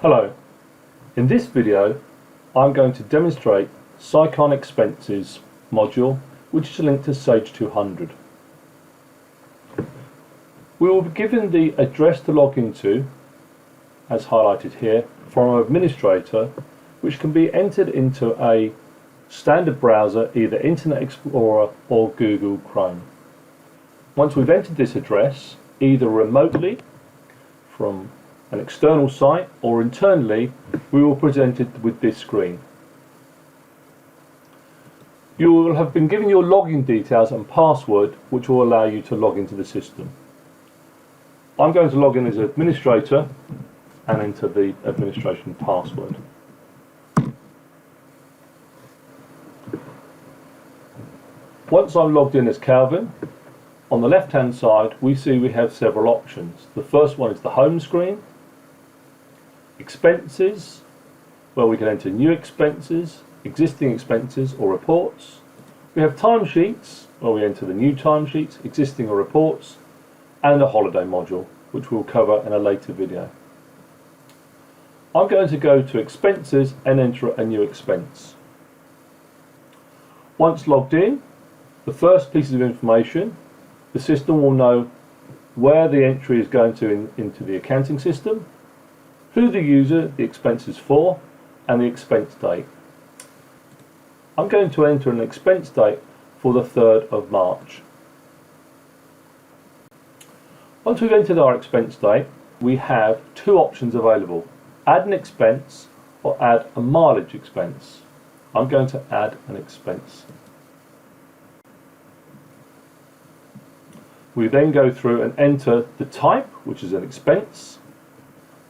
Hello, in this video I'm going to demonstrate Sicon Expenses module, which is linked to Sage 200. We will be given the address to log into, as highlighted here, from an administrator, which can be entered into a standard browser, either Internet Explorer or Google Chrome. Once we've entered this address, either remotely from an external site or internally, we will be presented with this screen. You will have been given your login details and password, which will allow you to log into the system. I'm going to log in as an administrator and enter the administration password. Once I'm logged in as Calvin, on the left hand side we see we have several options. The first one is the home screen, expenses, where we can enter new expenses, existing expenses or reports. We have timesheets, where we enter the new timesheets, existing or reports, and a holiday module, which we'll cover in a later video. I'm going to go to expenses and enter a new expense. Once logged in, the first piece of information, the system will know where the entry is going to into the accounting system, who the user the expense is for, and the expense date. I'm going to enter an expense date for the 3rd of March. Once we've entered our expense date, we have two options available: add an expense or add a mileage expense. I'm going to add an expense. We then go through and enter the type, which is an expense,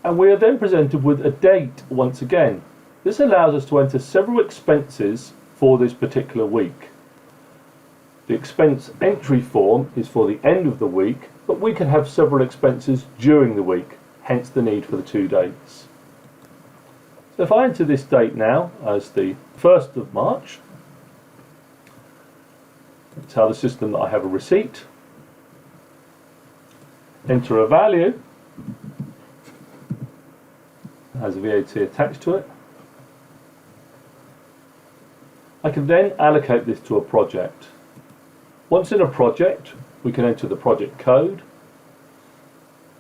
and we are then presented with a date once again. This allows us to enter several expenses for this particular week. The expense entry form is for the end of the week, but we can have several expenses during the week, hence the need for the 2 dates. So if I enter this date now as the 1st of March, tell the system that I have a receipt, enter a value, has a VAT attached to it. I can then allocate this to a project. Once in a project, we can enter the project code,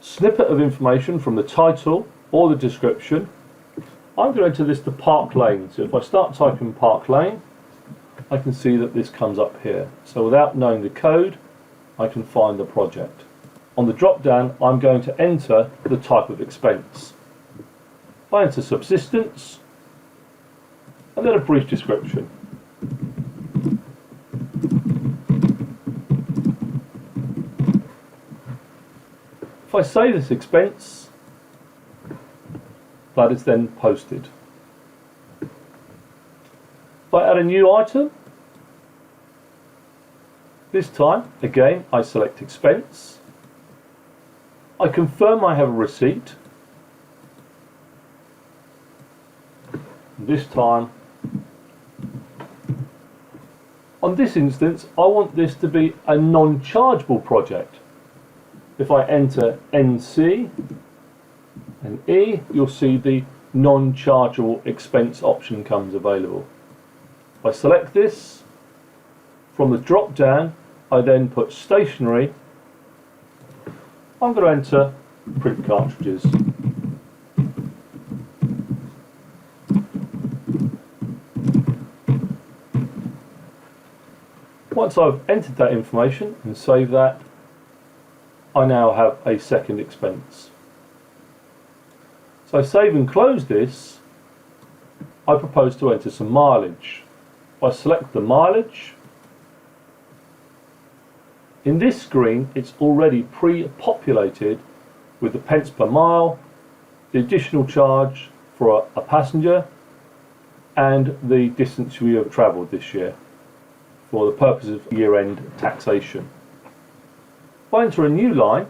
snippet of information from the title or the description. I'm going to enter this to Park Lane. So if I start typing Park Lane, I can see that this comes up here. So without knowing the code, I can find the project. On the drop down, I'm going to enter the type of expense. I enter subsistence and then a brief description. If I save this expense, that is then posted. If I add a new item, this time again I select expense, I confirm I have a receipt. This time, on this instance, I want this to be a non-chargeable project. If I enter NC and E, you'll see the non-chargeable expense option comes available. If I select this, from the drop down, I then put stationery. I'm going to enter print cartridges. Once I've entered that information and saved that, I now have a second expense. So I save and close this. I propose to enter some mileage. I select the mileage. In this screen, it's already pre-populated with the pence per mile, the additional charge for a passenger, and the distance we have travelled this year for the purpose of year-end taxation. If I enter a new line,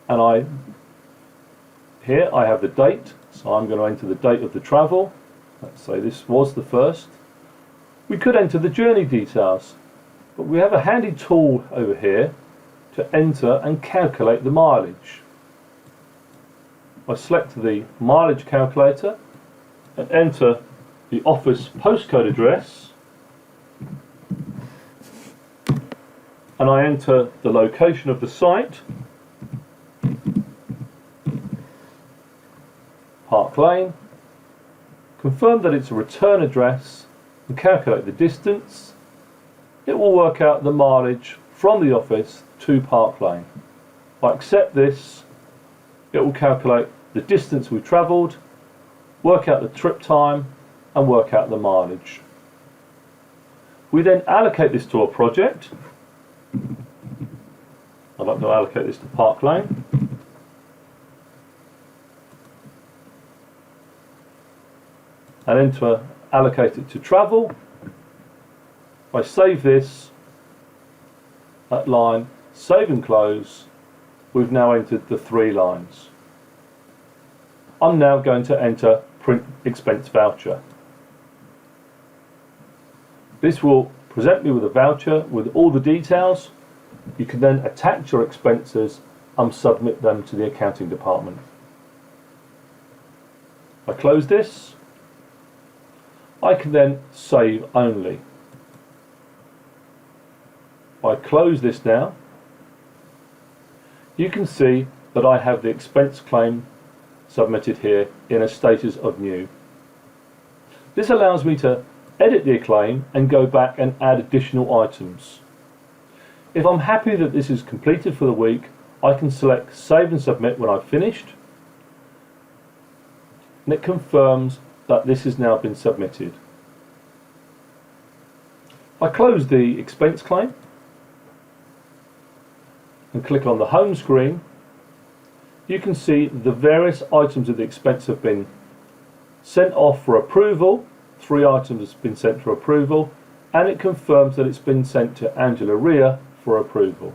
and here I have the date, so I'm going to enter the date of the travel. Let's say this was the 1st. We could enter the journey details, but we have a handy tool over here to enter and calculate the mileage. I select the mileage calculator and enter the office postcode address, and I enter the location of the site, Park Lane, confirm that it's a return address and calculate the distance. It will work out the mileage from the office to Park Lane. If I accept this, it will calculate the distance we travelled, work out the trip time and work out the mileage. We then allocate this to a project. I'd like to allocate this to Park Lane. And then to allocate it to travel, I save this at line save and close. We've now entered the 3 lines. I'm now going to enter print expense voucher. This will present me with a voucher with all the details. You can then attach your expenses and submit them to the accounting department. I close this. I can then save only. If I close this now, you can see that I have the expense claim submitted here in a status of new. This allows me to edit the claim and go back and add additional items. If I'm happy that this is completed for the week, I can select save and submit when I've finished, and it confirms that this has now been submitted. I close the expense claim and click on the home screen. You can see the various items of the expense have been sent off for approval. 3 items have been sent for approval, and it confirms that it's been sent to Angela Ria for approval.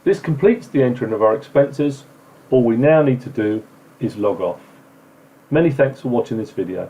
This completes the entering of our expenses. All we now need to do is log off. Many thanks for watching this video.